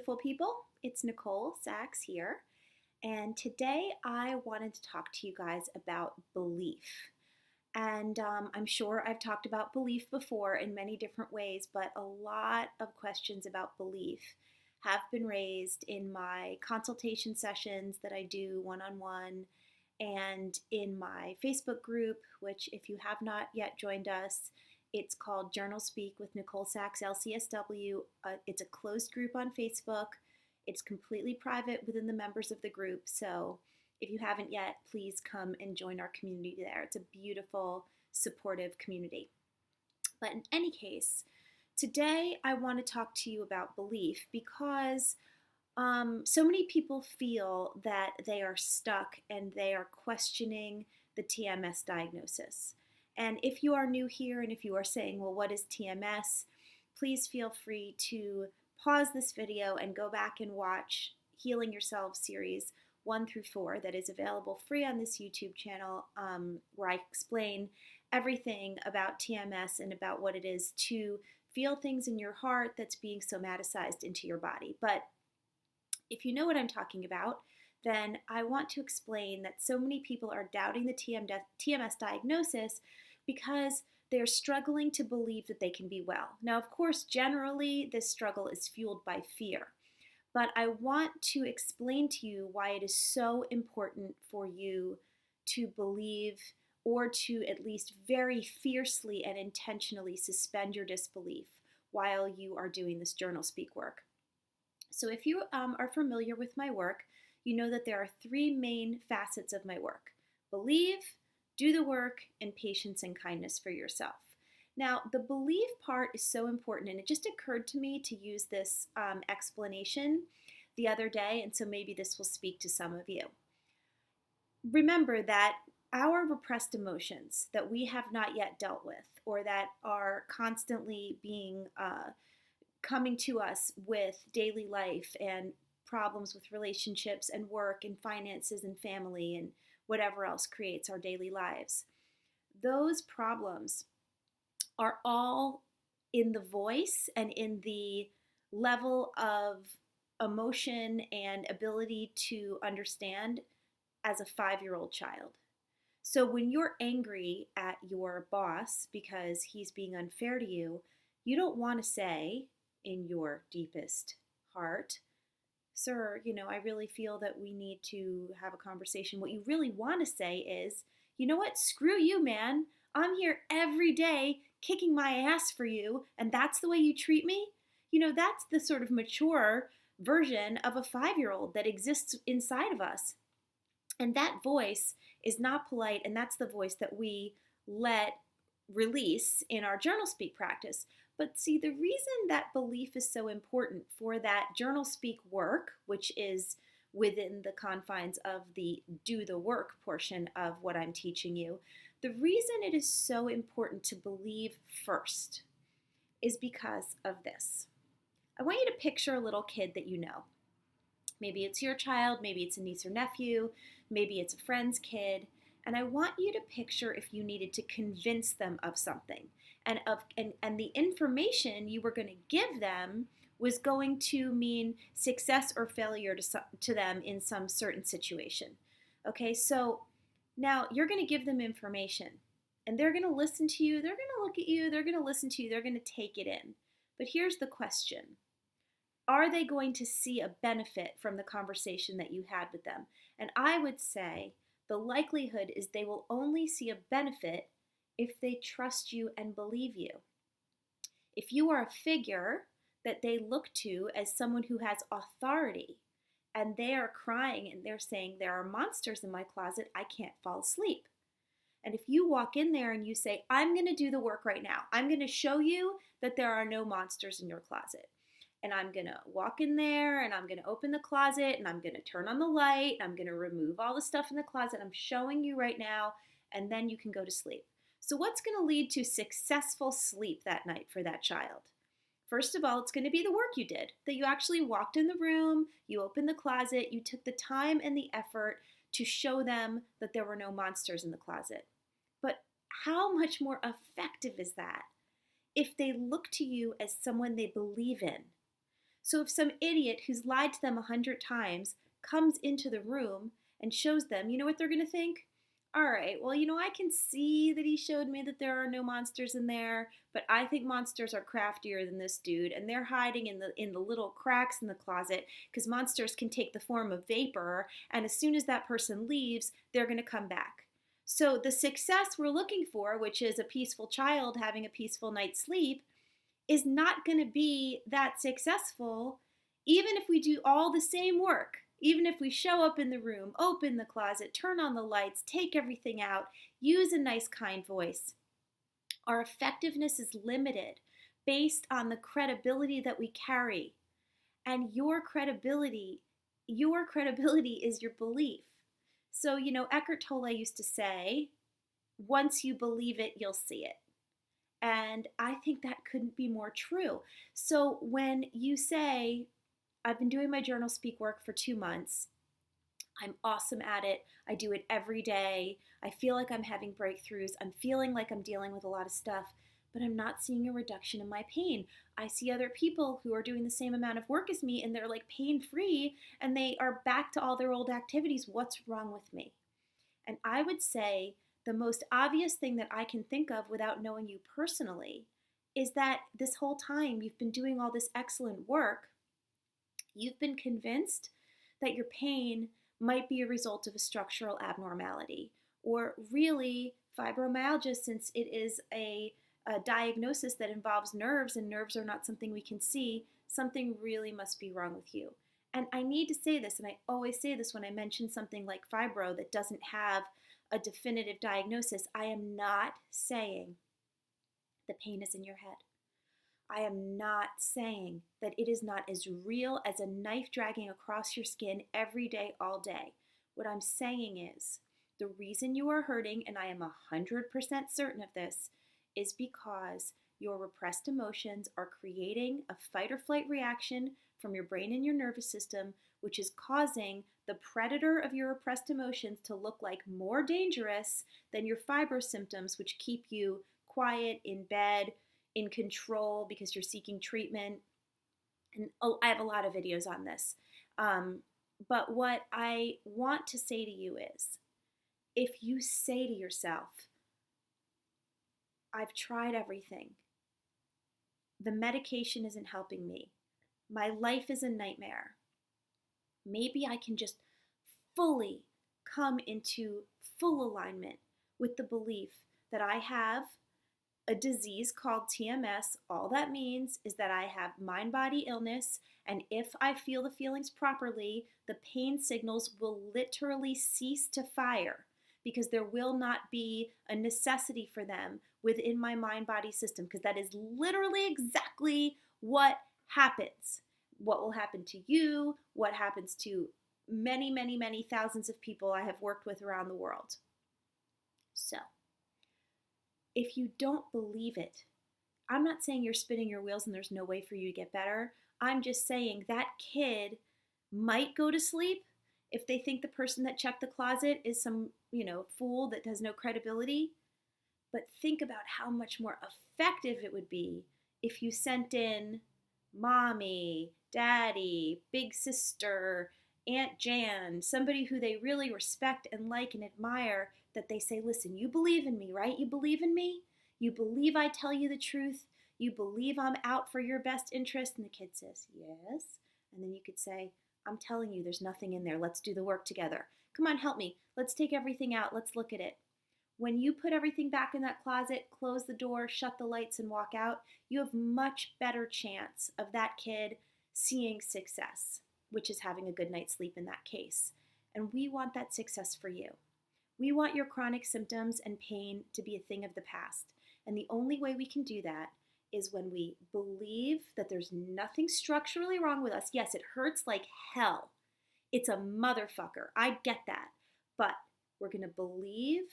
beautiful people. It's Nicole Sachs here, and today I wanted to talk to you guys about belief. And I'm sure I've talked about belief before in many different ways, but a lot of questions about belief have been raised in my consultation sessions that I do one-on-one and in my Facebook group, which if you have not yet joined us, it's called JournalSpeak with Nicole Sachs, LCSW. It's a closed group on Facebook. It's completely private within the members of the group. So if you haven't yet, please come and join our community there. It's a beautiful, supportive community. But in any case, today I want to talk to you about belief because so many people feel that they are stuck and they are questioning the TMS diagnosis. And if you are new here and if you are saying, well, what is TMS? Please feel free to pause this video and go back and watch Healing Yourself series 1 through 4 that is available free on this YouTube channel, where I explain everything about TMS and about what it is to feel things in your heart that's being somaticized into your body. But if you know what I'm talking about, then I want to explain that so many people are doubting the TMS diagnosis because they're struggling to believe that they can be well. Now, of course, generally this struggle is fueled by fear, but I want to explain to you why it is so important for you to believe, or to at least very fiercely and intentionally suspend your disbelief while you are doing this JournalSpeak work. So if you are familiar with my work, you know that there are 3 main facets of my work: believe, do the work, and patience and kindness for yourself. Now, the belief part is so important, and it just occurred to me to use this explanation the other day, and so maybe this will speak to some of you. Remember that our repressed emotions that we have not yet dealt with, or that are constantly being coming to us with daily life and problems with relationships and work and finances and family and whatever else creates our daily lives. Those problems are all in the voice and in the level of emotion and ability to understand as a 5-year-old child. So when you're angry at your boss because he's being unfair to you, you don't want to say in your deepest heart, sir, I really feel that we need to have a conversation. What you really want to say is, you know what, screw you, man. I'm here every day kicking my ass for you, and that's the way you treat me? That's the sort of mature version of a 5-year-old that exists inside of us. And that voice is not polite, and that's the voice that we let release in our JournalSpeak practice. But see, the reason that belief is so important for that JournalSpeak work, which is within the confines of the do the work portion of what I'm teaching you, the reason it is so important to believe first is because of this. I want you to picture a little kid that you know. Maybe it's your child, maybe it's a niece or nephew, maybe it's a friend's kid, and I want you to picture if you needed to convince them of something, and the information you were going to give them was going to mean success or failure to them in some certain situation. Okay, so now you're going to give them information, and they're going to listen to you, they're going to look at you, they're going to listen to you, they're going to take it in. But here's the question. Are they going to see a benefit from the conversation that you had with them? And I would say the likelihood is they will only see a benefit if they trust you and believe you. If you are a figure that they look to as someone who has authority, and they are crying and they're saying, there are monsters in my closet, I can't fall asleep. And if you walk in there and you say, I'm going to do the work right now. I'm going to show you that there are no monsters in your closet. And I'm going to walk in there and I'm going to open the closet and I'm going to turn on the light and I'm going to remove all the stuff in the closet. I'm showing you right now, and then you can go to sleep. So what's going to lead to successful sleep that night for that child? First of all, it's going to be the work you did, that you actually walked in the room, you opened the closet, you took the time and the effort to show them that there were no monsters in the closet. But how much more effective is that if they look to you as someone they believe in? So if some idiot who's lied to them 100 times comes into the room and shows them, you know what they're going to think? All right, well, I can see that he showed me that there are no monsters in there, but I think monsters are craftier than this dude, and they're hiding in the little cracks in the closet because monsters can take the form of vapor, and as soon as that person leaves, they're going to come back. So the success we're looking for, which is a peaceful child having a peaceful night's sleep, is not going to be that successful even if we do all the same work. Even if we show up in the room, open the closet, turn on the lights, take everything out, use a nice, kind voice, our effectiveness is limited based on the credibility that we carry. And your credibility is your belief. So, Eckhart Tolle used to say, once you believe it, you'll see it. And I think that couldn't be more true. So when you say, I've been doing my JournalSpeak work for 2 months, I'm awesome at it, I do it every day, I feel like I'm having breakthroughs, I'm feeling like I'm dealing with a lot of stuff, but I'm not seeing a reduction in my pain. I see other people who are doing the same amount of work as me and they're like pain-free and they are back to all their old activities. What's wrong with me? And I would say the most obvious thing that I can think of without knowing you personally is that this whole time you've been doing all this excellent work, you've been convinced that your pain might be a result of a structural abnormality, or really fibromyalgia, since it is a diagnosis that involves nerves and nerves are not something we can see, something really must be wrong with you. And I need to say this, and I always say this when I mention something like fibro that doesn't have a definitive diagnosis. I am not saying the pain is in your head. I am not saying that it is not as real as a knife dragging across your skin every day, all day. What I'm saying is the reason you are hurting, and I am 100% certain of this, is because your repressed emotions are creating a fight or flight reaction from your brain and your nervous system, which is causing the predator of your repressed emotions to look like more dangerous than your fibro symptoms, which keep you quiet, in bed, in control because you're seeking treatment. And I have a lot of videos on this. But what I want to say to you is, if you say to yourself, I've tried everything, the medication isn't helping me, my life is a nightmare, maybe I can just fully come into full alignment with the belief that I have a disease called TMS. All that means is that I have mind-body illness, and if I feel the feelings properly, the pain signals will literally cease to fire because there will not be a necessity for them within my mind-body system, because that is literally exactly what happens. What will happen to you, what happens to many, many, many thousands of people I have worked with around the world. So, if you don't believe it, I'm not saying you're spinning your wheels and there's no way for you to get better. I'm just saying that kid might go to sleep if they think the person that checked the closet is some, fool that has no credibility. But think about how much more effective it would be if you sent in mommy, daddy, big sister, Aunt Jan, somebody who they really respect and like and admire, that they say, listen, you believe in me, right? You believe in me? You believe I tell you the truth? You believe I'm out for your best interest? And the kid says, yes. And then you could say, I'm telling you, there's nothing in there. Let's do the work together. Come on, help me. Let's take everything out. Let's look at it. When you put everything back in that closet, close the door, shut the lights, and walk out, you have much better chance of that kid seeing success, which is having a good night's sleep in that case. And we want that success for you. We want your chronic symptoms and pain to be a thing of the past. And the only way we can do that is when we believe that there's nothing structurally wrong with us. Yes, it hurts like hell. It's a motherfucker. I get that. But we're going to believe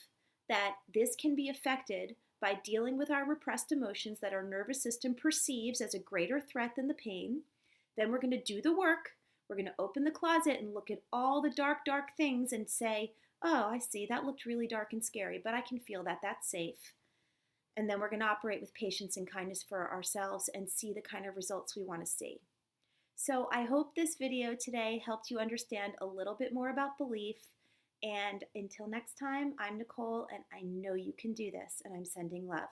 that this can be affected by dealing with our repressed emotions that our nervous system perceives as a greater threat than the pain. Then we're going to do the work. We're going to open the closet and look at all the dark, dark things and say, oh, I see, that looked really dark and scary, but I can feel that, that's safe. And then we're going to operate with patience and kindness for ourselves and see the kind of results we want to see. So I hope this video today helped you understand a little bit more about belief. And until next time, I'm Nicole, and I know you can do this, and I'm sending love.